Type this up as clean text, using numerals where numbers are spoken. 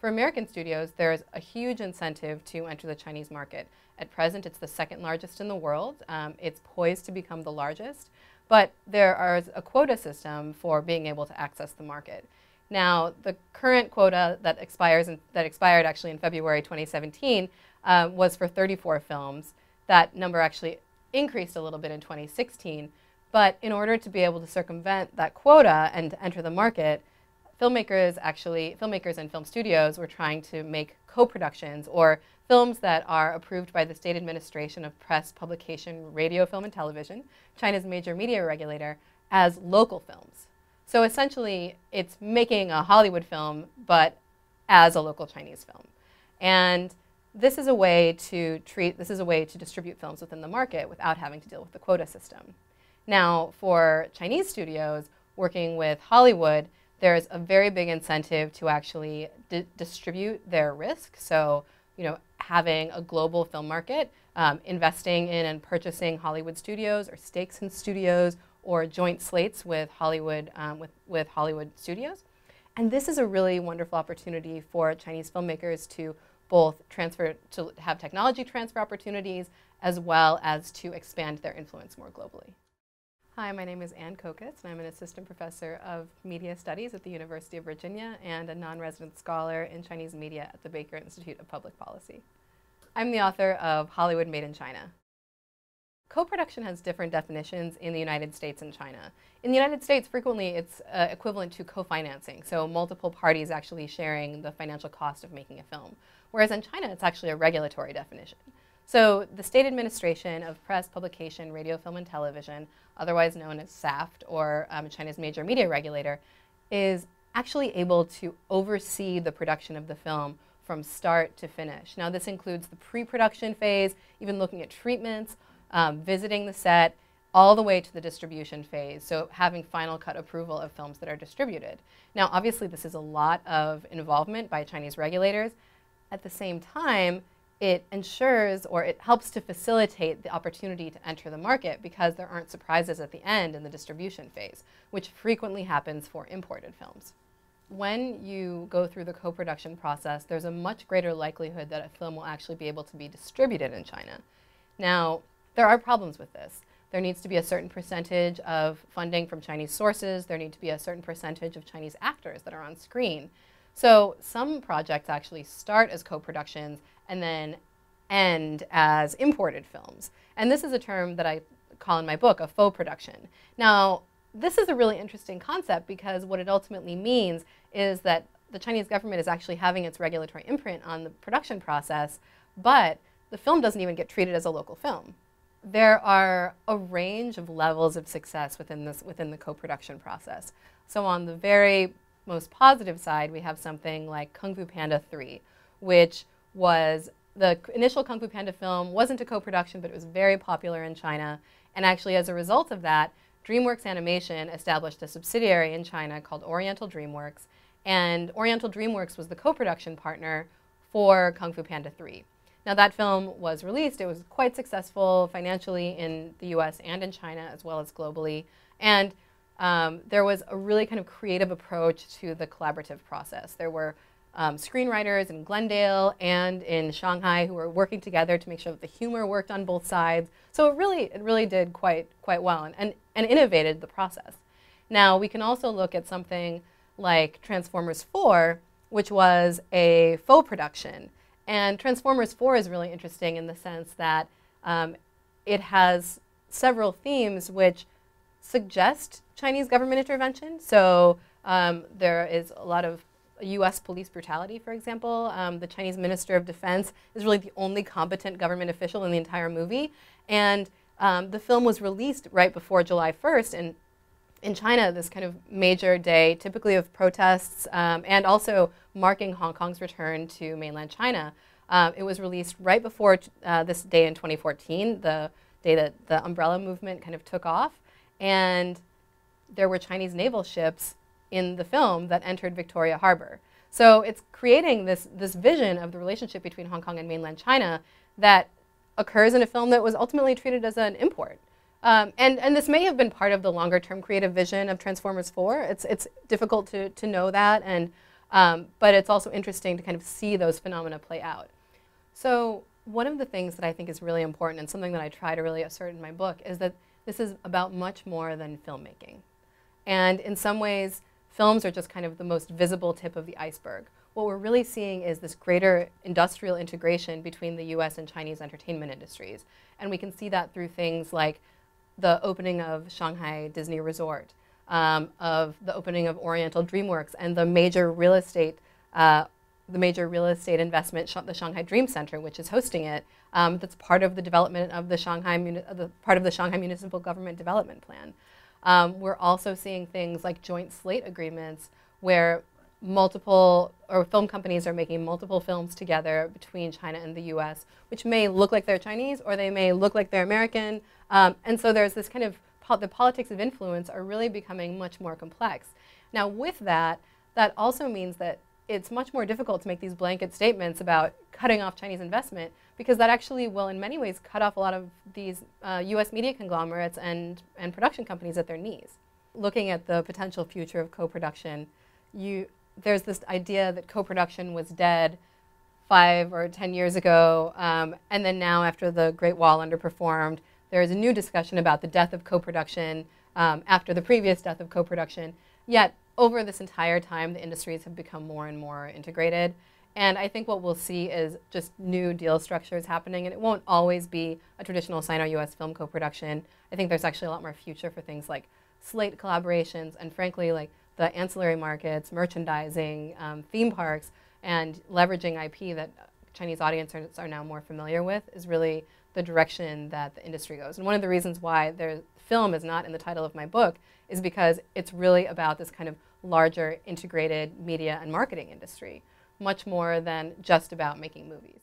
For American studios, there's a huge incentive to enter the Chinese market. At present, it's the second largest in the world. It's poised to become the largest, but there is a quota system for being able to access the market. Now, the current quota that expired actually in February 2017 was for 34 films. That number actually increased a little bit in 2016, but in order to be able to circumvent that quota and to enter the market, filmmakers and film studios were trying to make co-productions, or films that are approved by the State Administration of Press, Publication, Radio, Film, and Television, China's major media regulator, as local films. So essentially, it's making a Hollywood film, but as a local Chinese film. And this is a way to distribute films within the market without having to deal with the quota system. Now, for Chinese studios working with Hollywood, there's a very big incentive to actually distribute their risk. So, having a global film market, investing in and purchasing Hollywood studios or stakes in studios or joint slates with Hollywood, with Hollywood studios. And this is a really wonderful opportunity for Chinese filmmakers to both have technology transfer opportunities as well as to expand their influence more globally. Hi, my name is Aynne Kokas, and I'm an assistant professor of media studies at the University of Virginia and a non-resident scholar in Chinese media at the Baker Institute of Public Policy. I'm the author of Hollywood Made in China. Co-production has different definitions in the United States and China. In the United States, frequently it's equivalent to co-financing, so multiple parties actually sharing the financial cost of making a film. Whereas in China, it's actually a regulatory definition. So the State Administration of Press, Publication, Radio, Film, and Television, otherwise known as SAFT, or China's major media regulator, is actually able to oversee the production of the film from start to finish. Now, this includes the pre-production phase, even looking at treatments, visiting the set, all the way to the distribution phase, so having final cut approval of films that are distributed. Now, obviously, this is a lot of involvement by Chinese regulators. At the same time, it ensures, or it helps to facilitate the opportunity to enter the market because there aren't surprises at the end in the distribution phase, which frequently happens for imported films. When you go through the co-production process, there's a much greater likelihood that a film will actually be able to be distributed in China. Now, there are problems with this. There needs to be a certain percentage of funding from Chinese sources. There need to be a certain percentage of Chinese actors that are on screen. So some projects actually start as co-productions and then end as imported films. And this is a term that I call in my book a faux production. Now, this is a really interesting concept because what it ultimately means is that the Chinese government is actually having its regulatory imprint on the production process, but the film doesn't even get treated as a local film. There are a range of levels of success within the co-production process. So on the very most positive side, we have something like Kung Fu Panda 3, which was the initial Kung Fu Panda film wasn't a co-production, but it was very popular in China. And actually, as a result of that, DreamWorks Animation established a subsidiary in China called Oriental DreamWorks. And Oriental DreamWorks was the co-production partner for Kung Fu Panda 3. Now, that film was released. It was quite successful financially in the US and in China, as well as globally. And there was a really kind of creative approach to the collaborative process. There were screenwriters in Glendale and in Shanghai who were working together to make sure that the humor worked on both sides. So it really did quite well and innovated the process. Now, we can also look at something like Transformers 4, which was a faux production. And Transformers 4 is really interesting in the sense that it has several themes which suggest Chinese government intervention. So there is a lot of US police brutality, for example. The Chinese Minister of Defense is really the only competent government official in the entire movie. And the film was released right before July 1st. And in China, this kind of major day, typically of protests and also marking Hong Kong's return to mainland China. It was released right before this day in 2014, the day that the umbrella movement kind of took off. And there were Chinese naval ships in the film that entered Victoria Harbor. So it's creating this vision of the relationship between Hong Kong and mainland China that occurs in a film that was ultimately treated as an import. And this may have been part of the longer-term creative vision of Transformers 4. It's difficult to know that, and But it's also interesting to kind of see those phenomena play out. So one of the things that I think is really important, and something that I try to really assert in my book, is that this is about much more than filmmaking. And in some ways, films are just kind of the most visible tip of the iceberg. What we're really seeing is this greater industrial integration between the US and Chinese entertainment industries. And we can see that through things like the opening of Shanghai Disney Resort, of the opening of Oriental DreamWorks, and the major real estate investment, the Shanghai Dream Center, which is hosting it. That's part of the development of the Shanghai Municipal Government Development Plan. We're also seeing things like joint slate agreements, where film companies are making multiple films together between China and the US, which may look like they're Chinese or they may look like they're American. And so there's this kind of, the politics of influence are really becoming much more complex. Now with that, that also means that it's much more difficult to make these blanket statements about cutting off Chinese investment, because that actually will in many ways cut off a lot of these US media conglomerates and production companies at their knees. Looking at the potential future of co-production, there's this idea that co-production was dead 5 or 10 years ago, and then now after the Great Wall underperformed, there is a new discussion about the death of co-production after the previous death of co-production. Yet over this entire time, the industries have become more and more integrated. And I think what we'll see is just new deal structures happening, and it won't always be a traditional Sino-US film co-production. I think there's actually a lot more future for things like slate collaborations, and frankly, like the ancillary markets, merchandising, theme parks, and leveraging IP that Chinese audiences are now more familiar with is really the direction that the industry goes. And one of the reasons why film is not in the title of my book is because it's really about this kind of larger integrated media and marketing industry, much more than just about making movies.